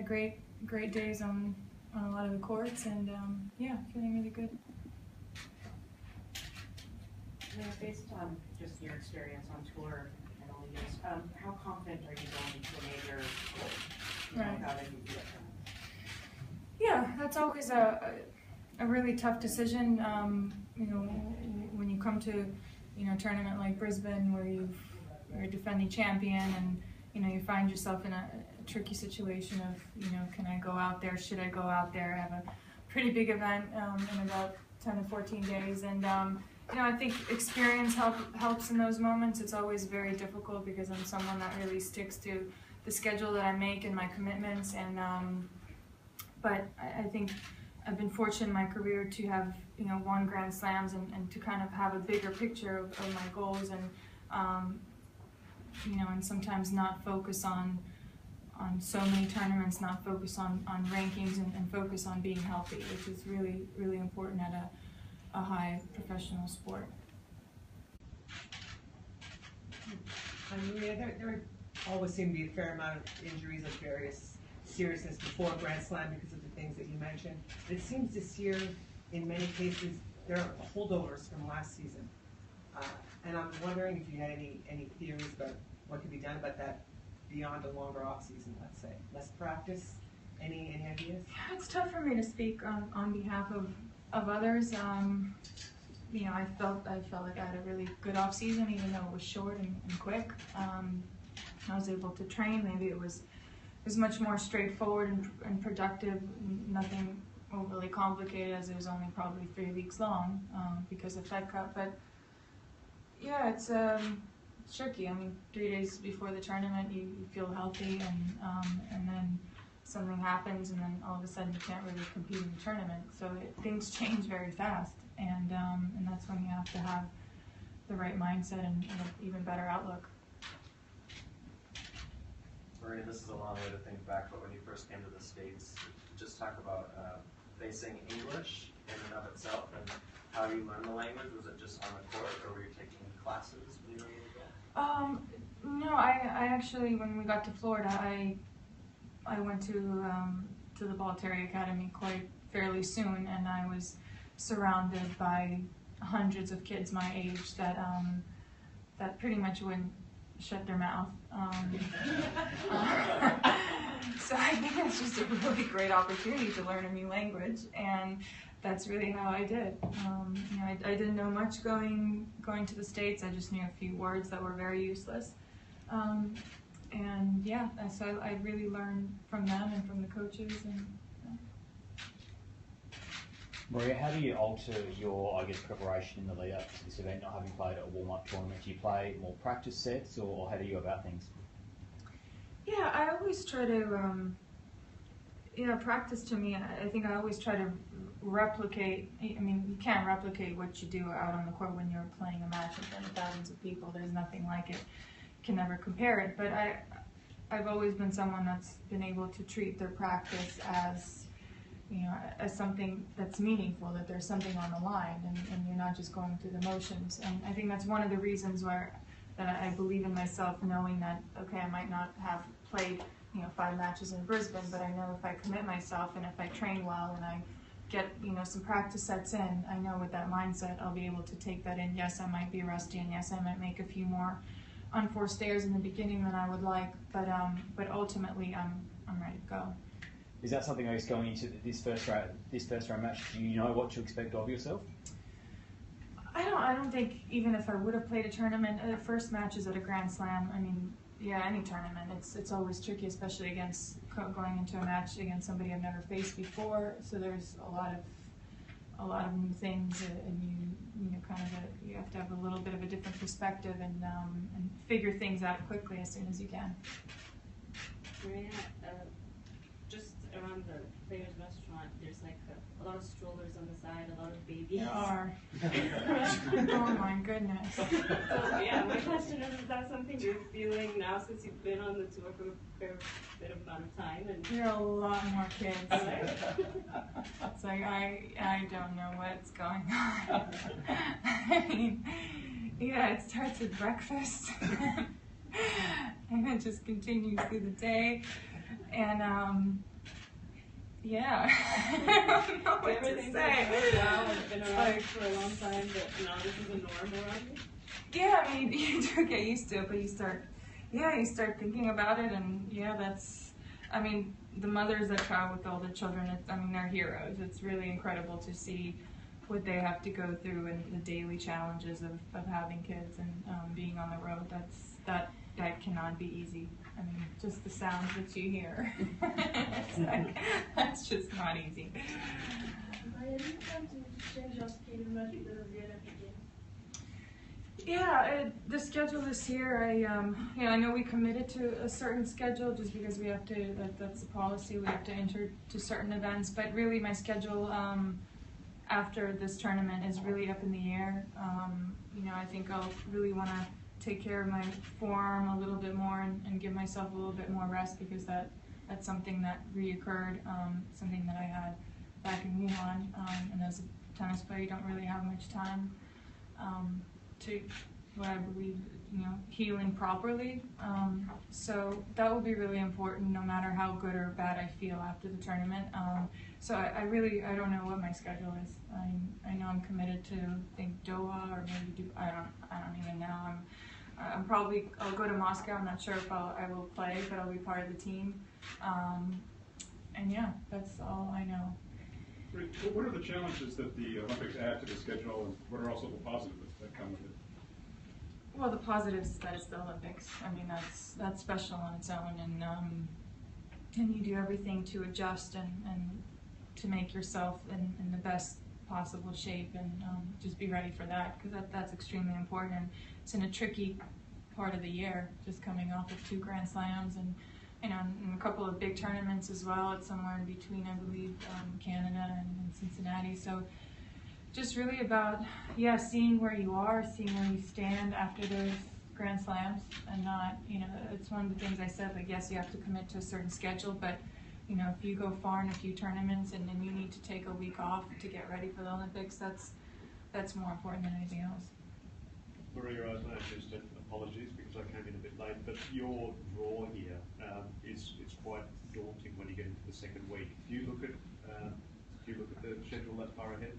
great days on a lot of the courts, and yeah, feeling really good. Based on just your experience on tour and all the years, how confident are you going into a major sport? Right. How did you do it? Yeah, that's always a really tough decision. You know, when you come to a tournament like Brisbane, where you're a defending champion, and you find yourself in a tricky situation of can I go out there? Should I go out there? I have a pretty big event in about 10 to 14 days, and I think experience helps in those moments. It's always very difficult because I'm someone that really sticks to the schedule that I make and my commitments, and but I think I've been fortunate in my career to have won Grand Slams and to kind of have a bigger picture of my goals, and and sometimes not focus on so many tournaments, not focus on rankings, and focus on being healthy, which is really important at a high professional sport. Maria, there always seem to be a fair amount of injuries of various seriousness before Grand Slam because of the things that you mentioned. It seems this year, in many cases, there are holdovers from last season. And I'm wondering if you had any theories about what could be done about that beyond a longer off season, let's say. Less practice? Any ideas? It's tough for me to speak on behalf of others. I felt like I had a really good off season, even though it was short and quick. I was able to train. Maybe it was much more straightforward and productive. Nothing overly complicated, as it was only probably 3 weeks long because of Fed Cup. But yeah, it's tricky. I mean, 3 days before the tournament, you feel healthy, and then something happens, and then all of a sudden you can't really compete in the tournament. So things change very fast, and that's when you have to have the right mindset and an even better outlook. Maria, this is a long way to think back, but when you first came to the States, just talk about facing English in and of itself, and how you learned the language. Was it just on the court, or were you taking classes when you were little? No, I actually, when we got to Florida, I went to the Bollettieri Academy fairly soon, and I was surrounded by hundreds of kids my age that pretty much wouldn't shut their mouth. So I think it's just a really great opportunity to learn a new language, and that's really how I did. I didn't know much going to the States. I just knew a few words that were very useless. And yeah, so I really learned from them and from the coaches. And Maria, how do you alter your, preparation in the lead up to this event, not having played at a warm-up tournament? Do you play more practice sets, or how do you go about things? Yeah, I always try to, practice to me, I think I always try to replicate. I mean, you can't replicate what you do out on the court when you're playing a match in front of thousands of people. There's nothing like it. Can never compare it. But I've always been someone that's been able to treat their practice as as something that's meaningful, that there's something on the line, and you're not just going through the motions. And I think that's one of the reasons that I believe in myself, knowing that, okay, I might not have played 5 matches in Brisbane, but I know if I commit myself and if I train well and I get some practice sets in, I know with that mindset I'll be able to take that in. Yes, I might be rusty, and yes, I might make a few more unforced errors in the beginning than I would like, but ultimately I'm ready to go. Is that something, I guess, going into this first round match, do you know what to expect of yourself? I don't think, even if I would have played a tournament, first matches at a Grand Slam, I mean, yeah, any tournament, it's always tricky, especially against going into a match against somebody I've never faced before. So there's a lot of new things, and you have to have a little bit of a different perspective and figure things out quickly as soon as you can. Maria, just around the players' restaurant, there's like a lot of strollers on the side, a lot of babies. There are. Oh my goodness. So yeah, my question is that something you're feeling now since you've been on the tour for a fair bit of amount of time? And there are a lot more kids. It's like I don't know what's going on. I mean, yeah, it starts at breakfast and it just continues through the day. And Yeah. I don't know what to Everything's say. like, wow, it's been around for a long time, but now this is a norm around you. Yeah, I mean, you do get used to it, but you start thinking about it, and yeah, I mean, the mothers that travel with all the children, I mean, they're heroes. It's really incredible to see what they have to go through and the daily challenges of having kids and being on the road. That cannot be easy. I mean, just the sounds that you hear. It's like, that's just not easy. Yeah, the schedule this year, I know we committed to a certain schedule just because we have to, that's the policy, we have to enter to certain events, but really my schedule after this tournament is really up in the air. I think I'll really want to take care of my forearm a little bit more and give myself a little bit more rest, because that's something that reoccurred, something that I had back in Wuhan, and as a tennis player you don't really have much time to, what I believe, healing properly. So that will be really important no matter how good or bad I feel after the tournament. So I don't know what my schedule is. I know I'm committed to, I think, Doha or maybe I don't even know. I'll go to Moscow. I'm not sure if I will play, but I'll be part of the team. And yeah, that's all I know. Great. What are the challenges that the Olympics add to the schedule, and what are also the positives that come with it? Well, the positives is that it's the Olympics. I mean, that's special on its own, and you do everything to adjust and to make yourself in the best possible shape, and just be ready for that, because that's extremely important. And it's in a tricky part of the year, just coming off of 2 Grand Slams and a couple of big tournaments as well. It's somewhere in between, I believe, Canada and Cincinnati. So just really about, seeing where you are, seeing where you stand after those Grand Slams, and not, it's one of the things I said, like, yes, you have to commit to a certain schedule, but, if you go far in a few tournaments and then you need to take a week off to get ready for the Olympics, that's more important than anything else. Maria, I just apologies because I came in a bit late, but your draw here is quite daunting when you get into the second week. Do you look at the schedule that far ahead?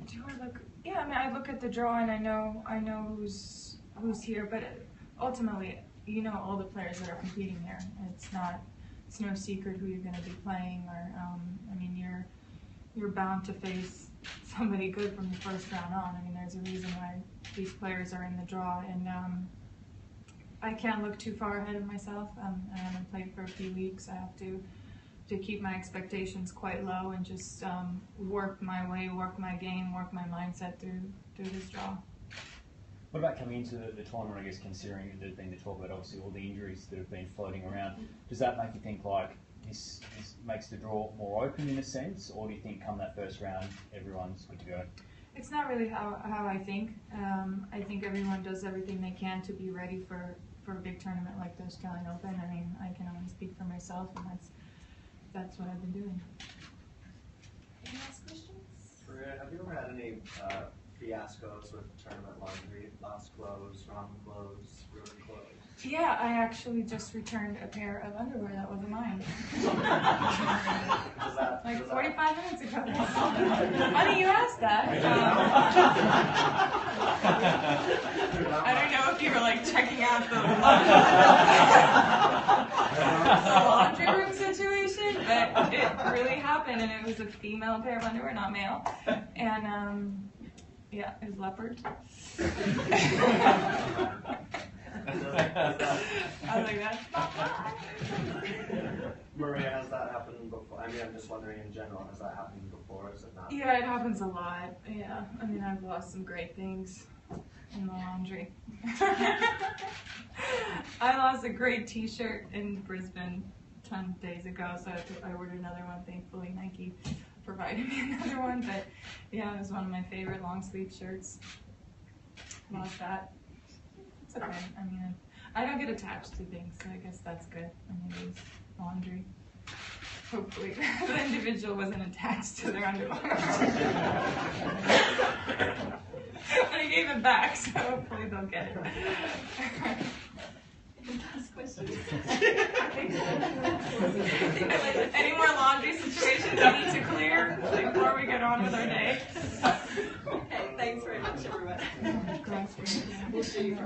Do I look? Yeah, I mean, I look at the draw and I know who's here, but ultimately, all the players that are competing there. It's no secret who you're going to be playing, or I mean, you're bound to face somebody good from the first round on. I mean, there's a reason why these players are in the draw, and I can't look too far ahead of myself. I haven't played for a few weeks. I have to keep my expectations quite low and just work my way, work my game, work my mindset through this draw. What about coming into the tournament, I guess, considering there's been the talk about obviously all the injuries that have been floating around? Does that make you think like this makes the draw more open in a sense, or do you think come that first round everyone's good to go? It's not really how I think. I think everyone does everything they can to be ready for a big tournament like the Australian Open. I mean, I can only speak for myself, and that's what I've been doing. Any last questions? Maria, have you ever had any fiascos with tournament laundry? Lost clothes, wrong clothes, ruined clothes? Yeah, I actually just returned a pair of underwear that wasn't mine. Like 45 minutes ago. Funny you asked that. I don't know if you were like checking out the laundry room situation, but it really happened, and it was a female pair of underwear, not male. And yeah, it was leopard. I was like, that's not mine. Maria, has that happened before? I mean, I'm just wondering in general, has that happened before? Is it not? Yeah, it happens a lot. Yeah, I mean, I've lost some great things in the laundry. I lost a great T-shirt in Brisbane 10 days ago, so I ordered another one. Thankfully, Nike provided me another one, but yeah, it was one of my favorite long sleeve shirts. Lost that. It's okay. I mean, I don't get attached to things, so I guess that's good. I mean, it was laundry. Hopefully, the individual wasn't attached to their underwear. I gave it back, so hopefully they'll get it. Last question. Any more laundry situations we need to clear before we get on with our day? Okay, thanks very much, everyone. We'll see you.